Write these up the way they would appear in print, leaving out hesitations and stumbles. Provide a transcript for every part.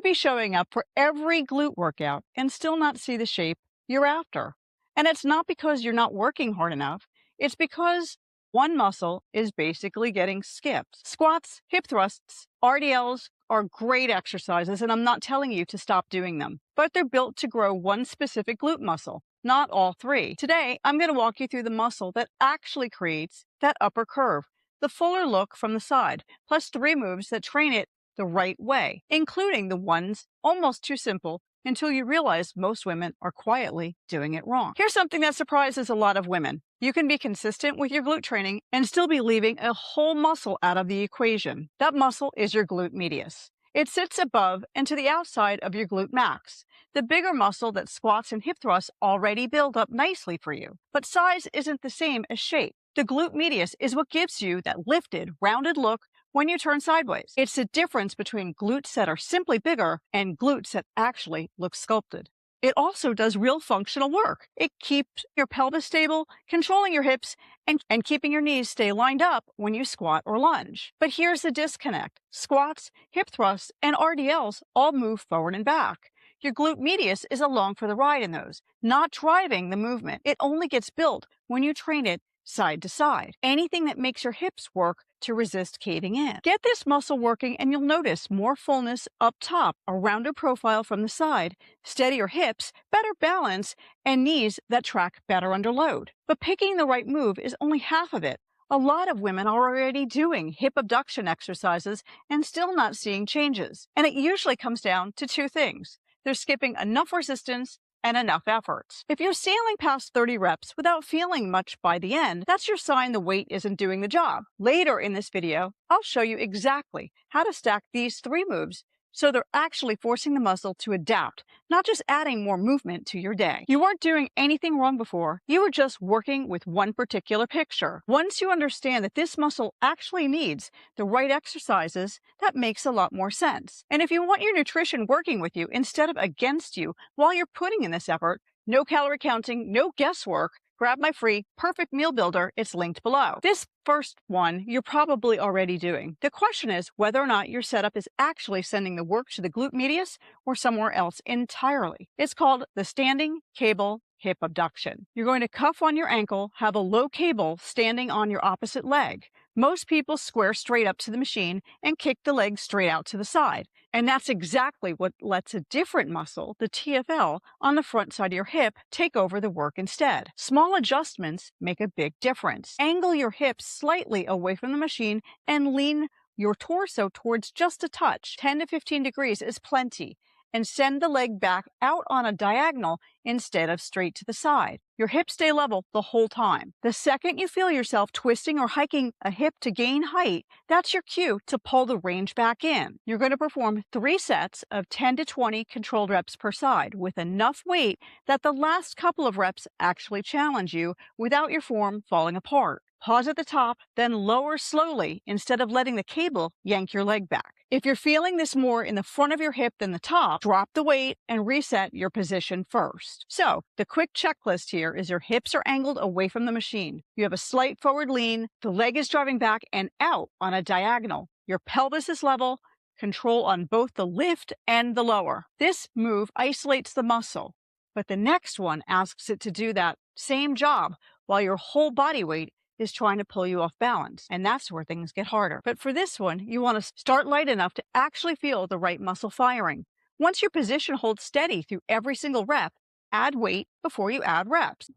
be showing up for every glute workout and still not see the shape you're after. And it's not because you're not working hard enough, it's because one muscle is basically getting skipped. Squats, hip thrusts, RDLs are great exercises, and I'm not telling you to stop doing them, but they're built to grow one specific glute muscle, not all three. Today, I'm going to walk you through the muscle that actually creates that upper curve, the fuller look from the side, plus 3 moves that train it the right way, including the ones almost too simple until you realize most women are quietly doing it wrong. Here's something that surprises a lot of women. You can be consistent with your glute training and still be leaving a whole muscle out of the equation. That muscle is your glute medius. It sits above and to the outside of your glute max, the bigger muscle that squats and hip thrusts already build up nicely for you. But size isn't the same as shape. The glute medius is what gives you that lifted, rounded look when you turn sideways. It's the difference between glutes that are simply bigger and glutes that actually look sculpted. It also does real functional work. It keeps your pelvis stable, controlling your hips, and keeping your knees stay lined up when you squat or lunge. But here's the disconnect. Squats, hip thrusts, and RDLs all move forward and back. Your glute medius is along for the ride in those, not driving the movement. It only gets built when you train it side to side. Anything that makes your hips work to resist caving in. Get this muscle working and you'll notice more fullness up top, a rounder profile from the side, steadier hips, better balance, and knees that track better under load. But picking the right move is only half of it. A lot of women are already doing hip abduction exercises and still not seeing changes. And it usually comes down to 2 things. They're skipping enough resistance and enough efforts. If you're sailing past 30 reps without feeling much by the end, that's your sign the weight isn't doing the job. Later in this video, I'll show you exactly how to stack these 3 moves so they're actually forcing the muscle to adapt, not just adding more movement to your day. You weren't doing anything wrong before, you were just working with one particular picture. Once you understand that this muscle actually needs the right exercises, that makes a lot more sense. And if you want your nutrition working with you instead of against you while you're putting in this effort, no calorie counting, no guesswork, grab my free Perfect Meal Builder. It's linked below. This first one you're probably already doing. The question is whether or not your setup is actually sending the work to the glute medius or somewhere else entirely. It's called the standing cable hip abduction. You're going to cuff on your ankle, have a low cable standing on your opposite leg. Most people square straight up to the machine and kick the leg straight out to the side. And that's exactly what lets a different muscle, the TFL, on the front side of your hip take over the work instead. Small adjustments make a big difference. Angle your hips slightly away from the machine and lean your torso towards just a touch. 10 to 15 degrees is plenty. And send the leg back out on a diagonal instead of straight to the side. Your hips stay level the whole time. The second you feel yourself twisting or hiking a hip to gain height, that's your cue to pull the range back in. You're going to perform 3 sets of 10 to 20 controlled reps per side with enough weight that the last couple of reps actually challenge you without your form falling apart. Pause at the top, then lower slowly instead of letting the cable yank your leg back. If you're feeling this more in the front of your hip than the top, drop the weight and reset your position first. So, the quick checklist here is your hips are angled away from the machine. You have a slight forward lean, the leg is driving back and out on a diagonal. Your pelvis is level, control on both the lift and the lower. This move isolates the muscle, but the next one asks it to do that same job while your whole body weight is trying to pull you off balance, and that's where things get harder. But for this one, you want to start light enough to actually feel the right muscle firing. Once your position holds steady through every single rep, add weight before you add reps.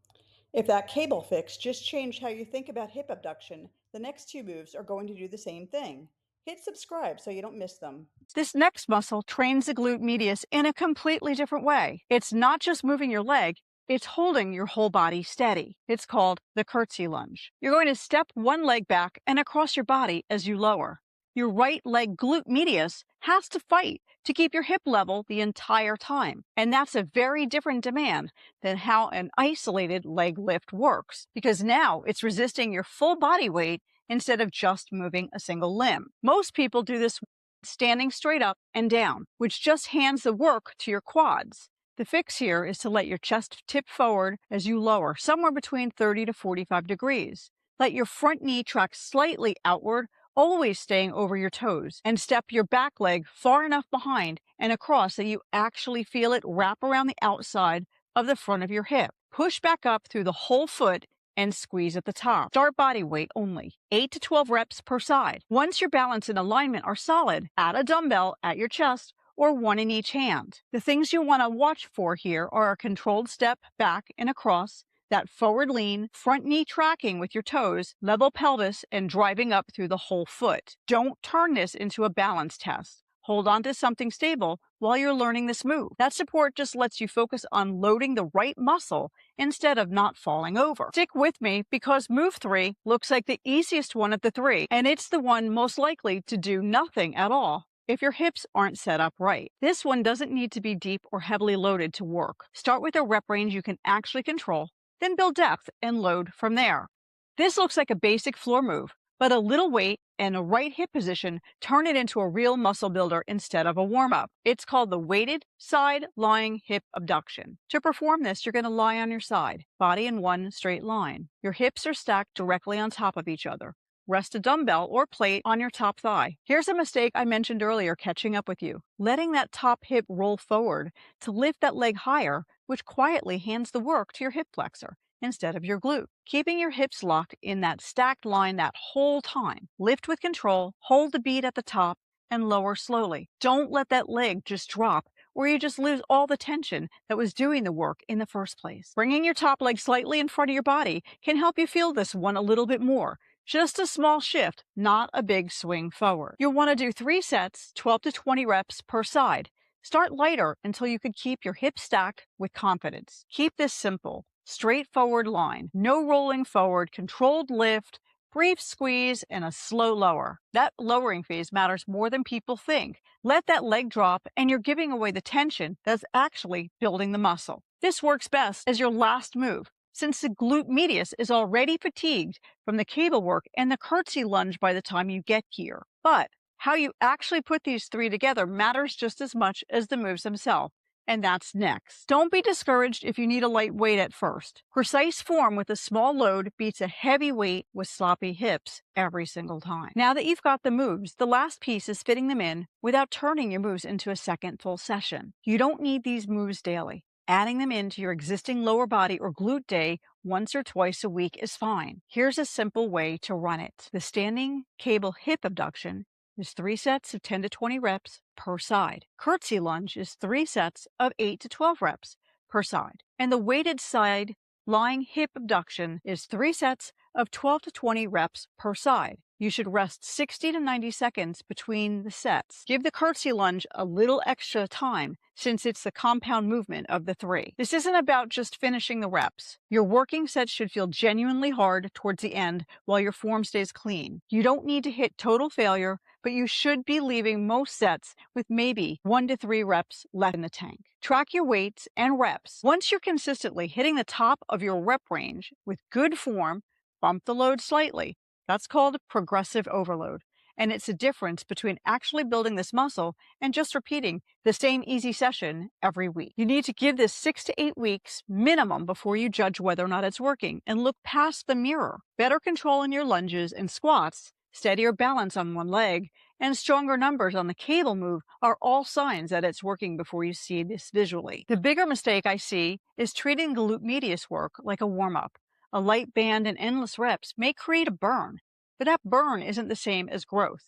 If that cable fix just changed how you think about hip abduction, the next 2 moves are going to do the same thing. Hit subscribe so you don't miss them. This next muscle trains the glute medius in a completely different way. It's not just moving your leg, it's holding your whole body steady. It's called the curtsy lunge. You're going to step one leg back and across your body as you lower. Your right leg glute medius has to fight to keep your hip level the entire time. And that's a very different demand than how an isolated leg lift works, because now it's resisting your full body weight instead of just moving a single limb. Most people do this standing straight up and down, which just hands the work to your quads. The fix here is to let your chest tip forward as you lower, somewhere between 30 to 45 degrees. Let your front knee track slightly outward, always staying over your toes, and step your back leg far enough behind and across so you actually feel it wrap around the outside of the front of your hip. Push back up through the whole foot and squeeze at the top. Start body weight only, 8 to 12 reps per side. Once your balance and alignment are solid, add a dumbbell at your chest or one in each hand. The things you want to watch for here are a controlled step back and across, that forward lean, front knee tracking with your toes, level pelvis, and driving up through the whole foot. Don't turn this into a balance test. Hold on to something stable while you're learning this move. That support just lets you focus on loading the right muscle instead of not falling over. Stick with me because move 3 looks like the easiest one of the 3, and it's the one most likely to do nothing at all if your hips aren't set up right. This one doesn't need to be deep or heavily loaded to work. Start with a rep range you can actually control, then build depth and load from there. This looks like a basic floor move, but a little weight and a right hip position turn it into a real muscle builder instead of a warm-up. It's called the weighted side lying hip abduction. To perform this, you're going to lie on your side, body in one straight line. Your hips are stacked directly on top of each other. Rest a dumbbell or plate on your top thigh. Here's a mistake I mentioned earlier catching up with you. Letting that top hip roll forward to lift that leg higher, which quietly hands the work to your hip flexor instead of your glute. Keeping your hips locked in that stacked line that whole time. Lift with control, hold the beat at the top, and lower slowly. Don't let that leg just drop or you just lose all the tension that was doing the work in the first place. Bringing your top leg slightly in front of your body can help you feel this one a little bit more. Just a small shift, not a big swing forward. You'll want to do 3 sets, 12 to 20 reps per side. Start lighter until you can keep your hips stacked with confidence. Keep this simple. Straightforward line, no rolling forward, controlled lift, brief squeeze, and a slow lower. That lowering phase matters more than people think. Let that leg drop and you're giving away the tension that's actually building the muscle. This works best as your last move, since the glute medius is already fatigued from the cable work and the curtsy lunge by the time you get here. But how you actually put these 3 together matters just as much as the moves themselves. And that's next. Don't be discouraged if you need a light weight at first. Precise form with a small load beats a heavy weight with sloppy hips every single time. Now that you've got the moves, the last piece is fitting them in without turning your moves into a second full session. You don't need these moves daily. Adding them into your existing lower body or glute day once or twice a week is fine. Here's a simple way to run it. The standing cable hip abduction is 3 sets of 10 to 20 reps per side. Curtsy lunge is 3 sets of 8 to 12 reps per side. And the weighted side lying hip abduction is 3 sets of 12 to 20 reps per side. You should rest 60 to 90 seconds between the sets. Give the curtsy lunge a little extra time since it's the compound movement of the 3. This isn't about just finishing the reps. Your working sets should feel genuinely hard towards the end while your form stays clean. You don't need to hit total failure, but you should be leaving most sets with maybe 1 to 3 reps left in the tank. Track your weights and reps. Once you're consistently hitting the top of your rep range with good form, bump the load slightly. That's called progressive overload, and it's the difference between actually building this muscle and just repeating the same easy session every week. You need to give this 6 to 8 weeks minimum before you judge whether or not it's working, and look past the mirror. Better control in your lunges and squats, steadier balance on one leg, and stronger numbers on the cable move are all signs that it's working before you see this visually. The bigger mistake I see is treating glute medius work like a warm-up. A light band and endless reps may create a burn, but that burn isn't the same as growth.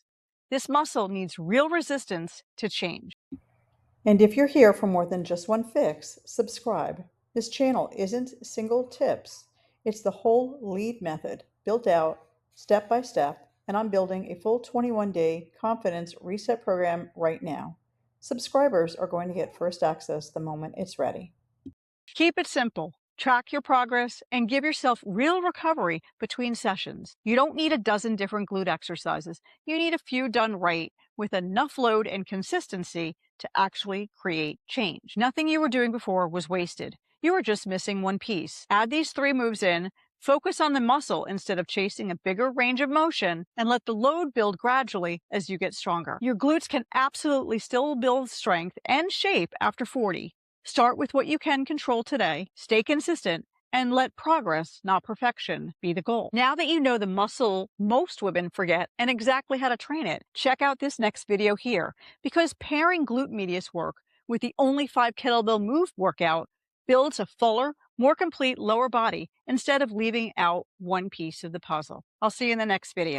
This muscle needs real resistance to change. And if you're here for more than just one fix, subscribe. This channel isn't single tips. It's the whole lead method built out step by step, and I'm building a full 21-day confidence reset program right now. Subscribers are going to get first access the moment it's ready. Keep it simple. Track your progress and give yourself real recovery between sessions. You don't need a dozen different glute exercises. You need a few done right with enough load and consistency to actually create change. Nothing you were doing before was wasted. You were just missing one piece. Add these 3 moves in, focus on the muscle instead of chasing a bigger range of motion, and let the load build gradually as you get stronger. Your glutes can absolutely still build strength and shape after 40. Start with what you can control today, stay consistent, and let progress, not perfection, be the goal. Now that you know the muscle most women forget and exactly how to train it, check out this next video here, because pairing glute medius work with the only 5 kettlebell move workout builds a fuller, more complete lower body instead of leaving out one piece of the puzzle. I'll see you in the next video.